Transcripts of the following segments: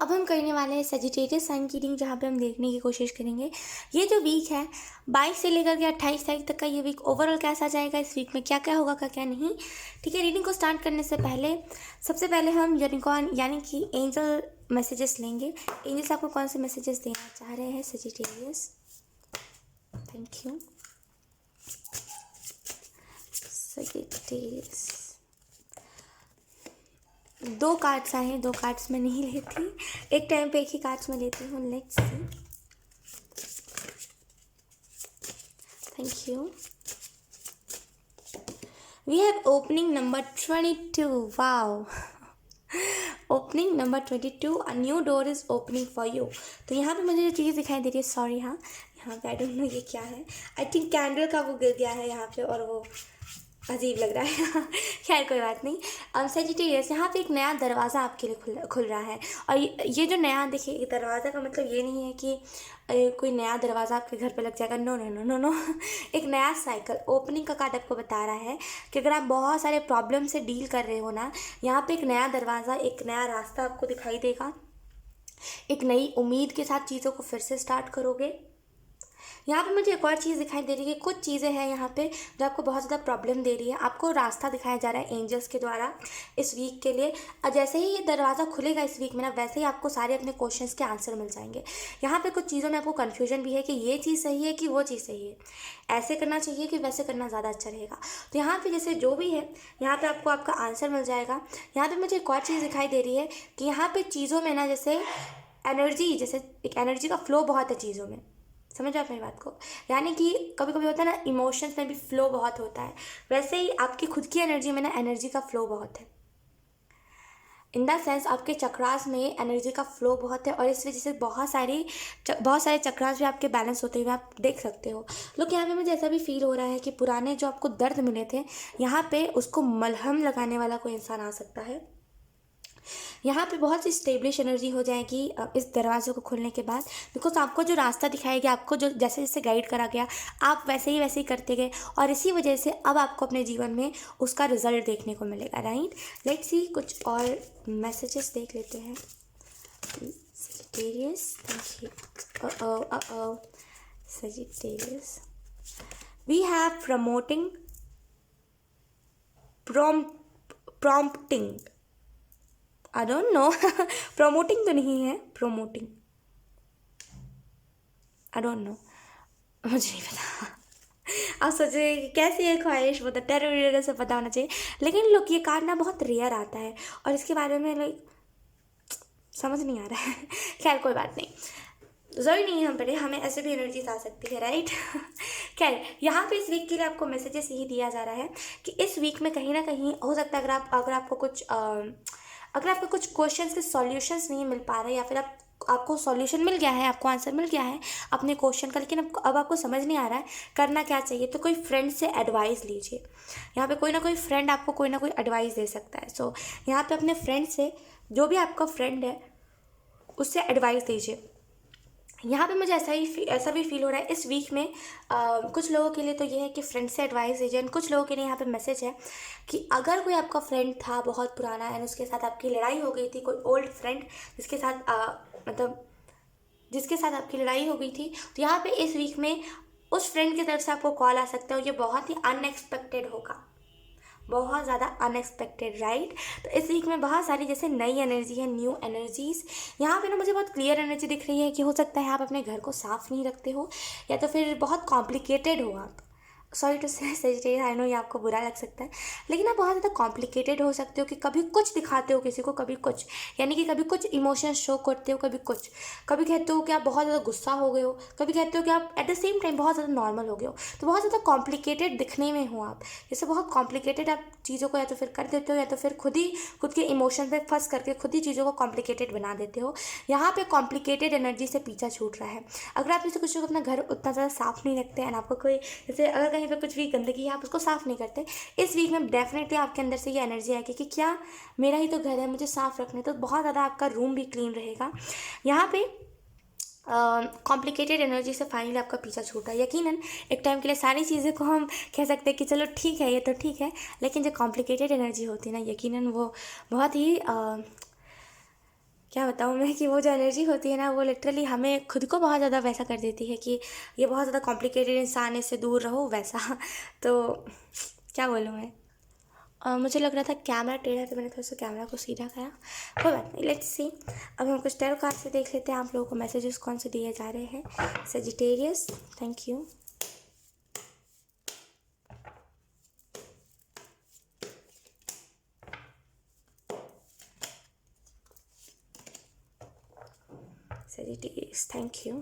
अब हम करने वाले हैं सजिटेरियस साइन की रीडिंग, जहाँ पे हम देखने की कोशिश करेंगे ये जो वीक है 22 से लेकर के 28 तारीख तक का ये वीक ओवरऑल कैसा जाएगा, इस वीक में क्या क्या होगा क्या क्या नहीं। ठीक है, रीडिंग को स्टार्ट करने से पहले सबसे पहले हम यूनिकॉर्न यानी कि एंजल मैसेजेस लेंगे। एंजल्स आपको कौन से मैसेजेस देना चाह रहे हैं सजिटेरियस? Thank you Sagittarius. दो कार्ड्स आए हैं, दो कार्ड्स मैं नहीं लेती, एक टाइम पे एक ही कार्ड्स मैं लेती हूँ। Let's see. Thank you. We have opening number 22। Wow, opening number 22, a new door is opening for you. तो यहाँ पे मुझे जो चीज़ दिखाई दे रही है, सॉरी हाँ, यहाँ पे आई डोंट नो ये क्या है। आई थिंक कैंडल का वो गिर गया है यहाँ पे और वो अजीब लग रहा है। खैर कोई बात नहीं। सेजिटेरियस, यहाँ पे एक नया दरवाज़ा आपके लिए खुल रहा है। और ये जो नया, देखिए दरवाज़ा का मतलब ये नहीं है कि कोई नया दरवाज़ा आपके घर पे लग जाएगा। No no no no no. एक नया साइकिल ओपनिंग का कार्ड आपको बता रहा है कि अगर आप बहुत सारे प्रॉब्लम से डील कर रहे हो ना, यहाँ पे एक नया दरवाज़ा, एक नया रास्ता आपको दिखाई देगा। एक नई उम्मीद के साथ चीज़ों को फिर से स्टार्ट करोगे। यहाँ पे मुझे एक और चीज़ दिखाई दे रही है, कुछ चीज़ें हैं यहाँ पे जो आपको बहुत ज़्यादा प्रॉब्लम दे रही है। आपको रास्ता दिखाया जा रहा है एंजल्स के द्वारा इस वीक के लिए। और जैसे ही ये दरवाज़ा खुलेगा इस वीक में ना, वैसे ही आपको सारे अपने क्वेश्चंस के आंसर मिल जाएंगे। यहाँ पे कुछ चीज़ों में आपको कन्फ्यूजन भी है कि ये चीज़ सही है कि वो चीज़ सही है, ऐसे करना चाहिए कि वैसे करना ज़्यादा अच्छा रहेगा। तो यहाँ पर जैसे जो भी है, यहाँ पर आपको आपका आंसर मिल जाएगा। यहाँ पर मुझे एक और चीज़ दिखाई दे रही है कि यहाँ पर चीज़ों में ना जैसे एनर्जी, जैसे एक एनर्जी का फ्लो बहुत है चीज़ों में। समझ आप मेरी बात को? यानी कि कभी कभी होता है ना, इमोशंस में भी फ्लो बहुत होता है, वैसे ही आपकी खुद की एनर्जी में ना एनर्जी का फ्लो बहुत है। इन द सेंस आपके चक्रास में एनर्जी का फ्लो बहुत है, और इस वजह से बहुत सारे चक्रास भी आपके बैलेंस होते हुए आप देख सकते हो। लोग यहाँ पे मुझे ऐसा भी फील हो रहा है कि पुराने जो आपको दर्द मिले थे, यहाँ पे उसको मलहम लगाने वाला कोई इंसान आ सकता है। यहाँ पे बहुत सी स्टेब्लिश एनर्जी हो जाएगी इस दरवाजे को खोलने के बाद, बिकॉज आपको जो रास्ता दिखाया गया, आपको जो जैसे जैसे गाइड करा गया, आप वैसे ही करते गए, और इसी वजह से अब आपको अपने जीवन में उसका रिजल्ट देखने को मिलेगा। राइट, लेट्स सी, कुछ और मैसेजेस देख लेते हैं। Sagittarius, Sagittarius, we have prompting, I don't know. Promoting तो नहीं है, प्रोमोटिंग, आई डोंट नो, मुझे नहीं पता। आप सोचे कि कैसी है ख्वाहिश, वो तो टेरर से पता होना चाहिए। लेकिन लोग ये कार्ड ना बहुत रेयर आता है और इसके बारे में लाइक समझ नहीं आ रहा है। खैर कोई बात नहीं, ज़रूरी नहीं है हम पढ़े, हमें ऐसे भी एनर्जीज आ सकती है। राइट। खैर यहाँ पे इस वीक के लिए आपको मैसेजेस यही दिया जा रहा है कि इस वीक में कहीं ना कहीं हो सकता है अगर आपको कुछ क्वेश्चंस के सॉल्यूशंस नहीं मिल पा रहे, या फिर आपको सॉल्यूशन मिल गया है, आपको आंसर मिल गया है अपने क्वेश्चन का, लेकिन अब आपको समझ नहीं आ रहा है करना क्या चाहिए, तो कोई फ्रेंड से एडवाइस लीजिए। यहाँ पे कोई ना कोई फ्रेंड आपको कोई ना कोई एडवाइस दे सकता है। सो यहाँ पे अपने फ्रेंड से, जो भी आपका फ्रेंड है उससे एडवाइस लीजिए। यहाँ पे मुझे ऐसा भी फील हो रहा है इस वीक में कुछ लोगों के लिए तो ये है कि फ्रेंड से एडवाइस लीजिए। कुछ लोगों के लिए यहाँ पे मैसेज है कि अगर कोई आपका फ्रेंड था बहुत पुराना एंड उसके साथ आपकी लड़ाई हो गई थी, कोई ओल्ड फ्रेंड जिसके साथ आपकी लड़ाई हो गई थी, तो यहाँ पे इस वीक में उस फ्रेंड की तरफ से आपको कॉल आ सकता है। ये बहुत ही अनएक्सपेक्टेड होगा, बहुत ज़्यादा अनएक्सपेक्टेड। राइट, तो इस वीक में बहुत सारी जैसे नई एनर्जी है, न्यू एनर्जीज। यहाँ पे ना मुझे बहुत क्लियर एनर्जी दिख रही है कि हो सकता है आप अपने घर को साफ़ नहीं रखते हो, या तो फिर बहुत कॉम्प्लिकेटेड हो आप। सॉरी टू से सेजिटेरियस, आई नो ये आपको बुरा लग सकता है, लेकिन आप बहुत ज़्यादा कॉम्प्लिकेटेड हो सकते हो कि कभी कुछ दिखाते हो किसी को, कभी कुछ, यानी कि कभी कुछ इमोशंस शो करते हो, कभी कहते हो कि आप बहुत ज़्यादा गुस्सा हो गए हो, कभी कहते हो कि आप एट द सेम टाइम बहुत ज़्यादा नॉर्मल हो गए हो। तो बहुत ज़्यादा कॉम्प्लिकेटेड दिखने में हो आप, जैसे बहुत कॉम्प्लिकेटेड आप चीज़ों को या तो फिर कर देते हो, या तो फिर खुद के इमोशन पे फंस करके खुद ही चीज़ों को कॉम्प्लिकेटेड बना देते हो। यहाँ पे कॉम्प्लिकेटेड एनर्जी से पीछा छूट रहा है। अगर आप जैसे कुछ लोग अपना घर उतना ज़्यादा साफ़ नहीं रखते हैं, आपको कोई जैसे अगर कहीं पे कुछ भी गंदगी है आप उसको साफ़ नहीं करते, इस वीक में डेफिनेटली आपके अंदर से ये एनर्जी आएगी कि क्या मेरा ही तो घर है, मुझे साफ़ रखने, तो बहुत ज़्यादा आपका रूम भी क्लीन रहेगा। यहाँ पे कॉम्प्लिकेटेड एनर्जी से फाइनली आपका पीछा छूटा। यकीनन एक टाइम के लिए सारी चीज़ें को हम कह सकते हैं कि चलो ठीक है, ये तो ठीक है, लेकिन जो कॉम्प्लिकेटेड एनर्जी होती है ना, यकीनन वो बहुत ही क्या बताऊँ मैं कि वो जो एनर्जी होती है ना, वो लिटरली हमें खुद को बहुत ज़्यादा वैसा कर देती है कि ये बहुत ज़्यादा कॉम्प्लिकेटेड इंसान है, इससे दूर रहो वैसा। तो क्या बोलूँ मैं। मुझे लग रहा था कैमरा टेढ़ा है, तो मैंने थोड़ा सा कैमरा को सीधा करा। कोई बात नहीं, लेट्स सी। अब हम कुछ टैरो कार्ड से देख लेते हैं आप लोगों को मैसेजेस कौन से दिए जा रहे हैं। Sagittarius, thank you. Sagittarius, thank you.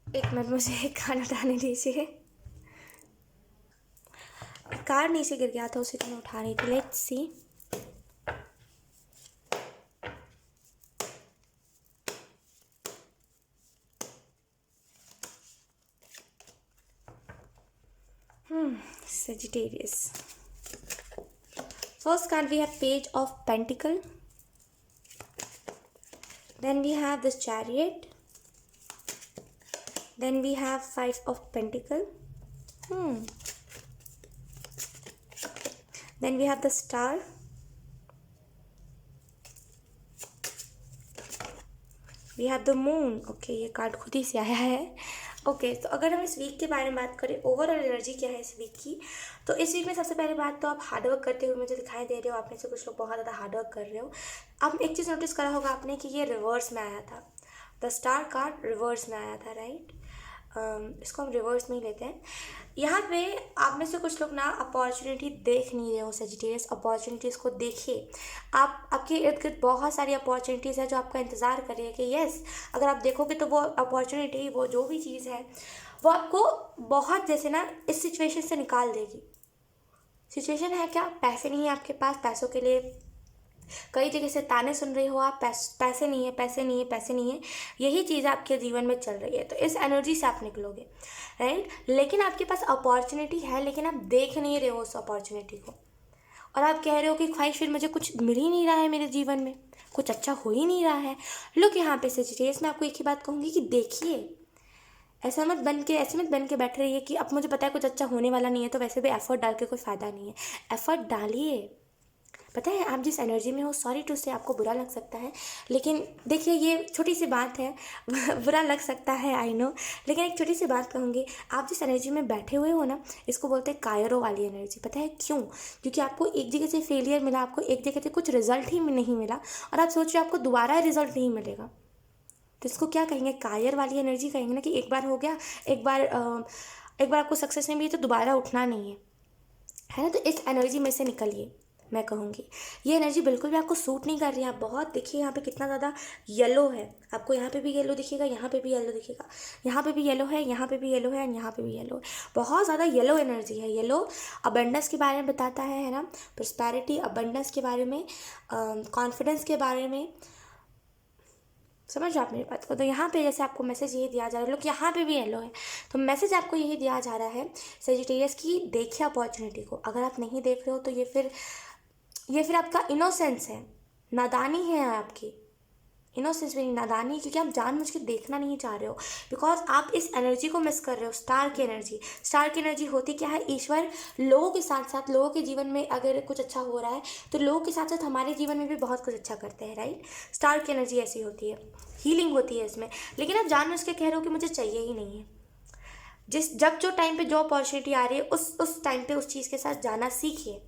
एक मिनट, मुझे खाना उठाने दीजिए। कार नीचे गिर गया था, उसे तो मैं उठा रही थी। Let's see. Sagittarius. First card we have Page of Pentacle. Then we have this Chariot. Then we have Five of Pentacle. Then we have the Star. We have the moon. Okay, ये card खुद ही से आया है। Okay, तो अगर हम इस वीक के बारे में बात करें, ओवरऑल एनर्जी क्या है इस वीक की, तो इस वीक में सबसे पहले बात तो आप हार्डवर्क करते हुए मुझे दिखाई दे रहे हो। आप में से कुछ लोग बहुत ज़्यादा हार्डवर्क कर रहे हो। अब एक चीज़ नोटिस करा होगा आपने कि ये रिवर्स में आया था। द स्टार कार्ड रिवर्स में आया था, राइट। इसको हम रिवर्स में ही लेते हैं। यहाँ पे आप में से कुछ लोग ना अपॉर्चुनिटी देख नहीं रहे हो। सेजिटेरियस, अपॉर्चुनिटीज़ को देखिए। आपके इर्द गिर्द बहुत सारी अपॉर्चुनिटीज़ है जो आपका इंतज़ार कर रही है कि यस, अगर आप देखोगे तो वो अपॉर्चुनिटी, वो जो भी चीज़ है, वो आपको बहुत जैसे ना इस सिचुएशन से निकाल देगी। सिचुएशन है क्या? पैसे नहीं है आपके पास, पैसों के लिए कई जगह से ताने सुन रहे हो आप, पैसे नहीं है, पैसे नहीं है, पैसे नहीं है, यही चीज़ आपके जीवन में चल रही है। तो इस एनर्जी से आप निकलोगे, राइट। लेकिन आपके पास अपॉर्चुनिटी है, लेकिन आप देख नहीं रहे हो उस अपॉर्चुनिटी को, और आप कह रहे हो कि ख्वाहिश, फिर मुझे कुछ मिल ही नहीं रहा है, मेरे जीवन में कुछ अच्छा हो ही नहीं रहा है। लोग यहाँ पे सेजिटेरियस में आपको एक ही बात कहूँगी कि देखिए, ऐसे मत बन के बैठ रहिए कि अब मुझे पता है कुछ अच्छा होने वाला नहीं है, तो वैसे भी एफर्ट डाल के कोई फ़ायदा नहीं है। एफर्ट डालिए। पता है आप जिस एनर्जी में हो, सॉरी टू से आपको बुरा लग सकता है, लेकिन देखिए ये छोटी सी बात है। बुरा लग सकता है, आई नो, लेकिन एक छोटी सी बात कहूँगी। आप जिस एनर्जी में बैठे हुए हो ना, इसको बोलते हैं कायरो वाली एनर्जी। पता है क्यों? क्योंकि आपको एक जगह से फेलियर मिला, आपको एक जगह से कुछ रिजल्ट ही नहीं मिला, और आप सोच रहे हो आपको दोबारा रिजल्ट नहीं मिलेगा। तो इसको क्या कहेंगे? कायर वाली एनर्जी कहेंगे ना, कि एक बार हो गया, एक बार आपको सक्सेस नहीं मिली तो दोबारा उठना नहीं है ना। तो इस एनर्जी में से निकलिए, मैं कहूँगी। ये एनर्जी बिल्कुल भी आपको सूट नहीं कर रही है। आप बहुत देखिए यहाँ पे कितना ज़्यादा येलो है। आपको यहाँ पे भी येलो दिखेगा, यहाँ पे भी येलो दिखेगा, यहाँ पे भी येलो है, यहाँ पे भी येलो है, एंड यहाँ पे भी येलो है। बहुत ज़्यादा येलो एनर्जी है। येलो अबंडेंस के बारे में बताता है ना, प्रॉस्पेरिटी, अबंडेंस के बारे में, कॉन्फिडेंस के बारे में। समझ रहे आप मेरी बात को? तो यहाँ पे जैसे आपको मैसेज यही दिया जा रहा है, लोग यहाँ पे भी येलो है, तो मैसेज आपको यही दिया जा रहा है सेजिटेरियस की, देखिए अपॉर्चुनिटी को। अगर आप नहीं देख रहे हो तो ये फिर आपका इनोसेंस है, नादानी है आपकी। इनोसेंस में नादानी, क्योंकि आप जानबूझ के देखना नहीं चाह रहे हो, बिकॉज आप इस एनर्जी को मिस कर रहे हो। स्टार की एनर्जी, स्टार की एनर्जी होती क्या है? ईश्वर लोगों के साथ साथ, लोगों के जीवन में अगर कुछ अच्छा हो रहा है तो लोगों के साथ साथ हमारे जीवन में भी बहुत कुछ अच्छा करते हैं, राइट। स्टार की एनर्जी ऐसी होती है, हीलिंग होती है इसमें। लेकिन आप जानबूझ के कह रहे हो कि मुझे चाहिए ही नहीं है। जब जो टाइम पे जो अपॉर्चुनिटी आ रही है, उस टाइम पे उस चीज़ के साथ जाना सीखिए,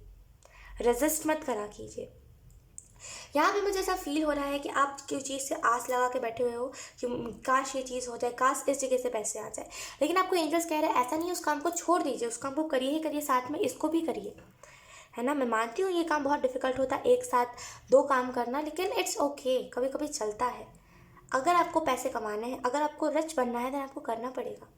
रेजिस्ट मत करा कीजिए। यहाँ पे मुझे ऐसा फील हो रहा है कि आप किसी चीज़ से आस लगा के बैठे हुए हो कि काश ये चीज़ हो जाए, काश इस जगह से पैसे आ जाए, लेकिन आपको एंजल्स कह रहे हैं ऐसा नहीं है, उस काम को छोड़ दीजिए, उस काम को करिए ही करिए, साथ में इसको भी करिए, है ना। मैं मानती हूँ ये काम बहुत डिफिकल्ट होता है, एक साथ दो काम करना, लेकिन इट्स ओके, कभी कभी चलता है। अगर आपको पैसे कमाने हैं, अगर आपको रिच बनना है, तो आपको करना पड़ेगा,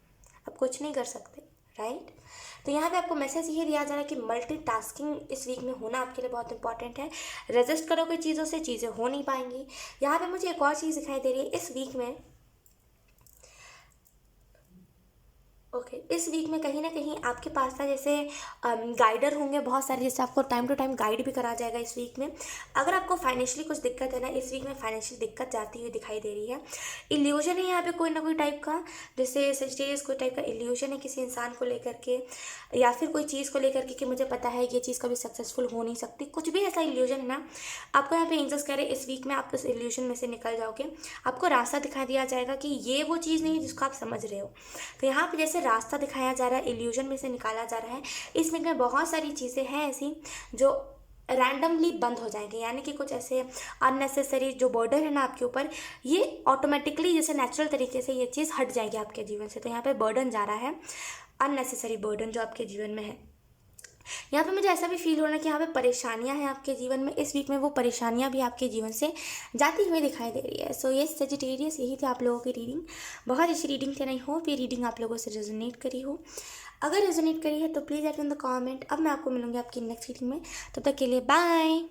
आप कुछ नहीं कर सकते, राइट। तो यहाँ पे आपको मैसेज ये दिया जा रहा है कि मल्टीटास्किंग इस वीक में होना आपके लिए बहुत इंपॉर्टेंट है। रेजिस्ट करोगे चीज़ों से, चीज़ें हो नहीं पाएंगी। यहाँ पे मुझे एक और चीज़ दिखाई दे रही है इस वीक में, ओके इस वीक में कहीं ना कहीं आपके पास ना जैसे गाइडर होंगे बहुत सारे, जैसे आपको टाइम टू टाइम गाइड भी करा जाएगा इस वीक में। अगर आपको फाइनेंशियली कुछ दिक्कत है ना, इस वीक में फाइनेंशियल दिक्कत जाती हुई दिखाई दे रही है। इल्यूजन है यहाँ पे कोई ना कोई टाइप का, जैसे सजिटेरियस कोई टाइप का इल्यूजन है किसी इंसान को लेकर के, या फिर कोई चीज़ को लेकर के कि मुझे पता है ये चीज़ कभी सक्सेसफुल हो नहीं सकती, कुछ भी ऐसा इल्यूजन है ना, आपको यहाँ पे एंजल्स कह रहे हैं इस वीक में आप इस इल्यूजन में से निकल जाओगे। आपको रास्ता दिखा दिया जाएगा कि ये वो चीज़ नहीं है जिसको आप समझ रहे हो। तो यहाँ पे जैसे रास्ता दिखाया जा रहा है, इल्यूजन में से निकाला जा रहा है। इस वीक में बहुत सारी चीज़ें हैं ऐसी जो रैंडमली बंद हो जाएंगे, यानी कि कुछ ऐसे अननेसेसरी जो बर्डन है ना आपके ऊपर, ये ऑटोमेटिकली जैसे नेचुरल तरीके से ये चीज़ हट जाएगी आपके जीवन से। तो यहाँ पे बर्डन जा रहा है, अननेसेसरी बर्डन जो आपके जीवन में है। यहाँ पे मुझे ऐसा भी फील हो रहा है कि यहाँ पे परेशानियाँ हैं आपके जीवन में, इस वीक में वो परेशानियाँ भी आपके जीवन से जाती हुई दिखाई दे रही है। सो ये सजिटेरियस, यही थी आप लोगों की रीडिंग। बहुत अच्छी रीडिंग थी, नहीं होप ये रीडिंग आप लोगों से रेजोनेट करी हो। अगर रेजोनेट करी है तो please write in the comment. अब मैं आपको मिलूंगी आपकी नेक्स्ट रीडिंग में, तब तक के लिए बाय।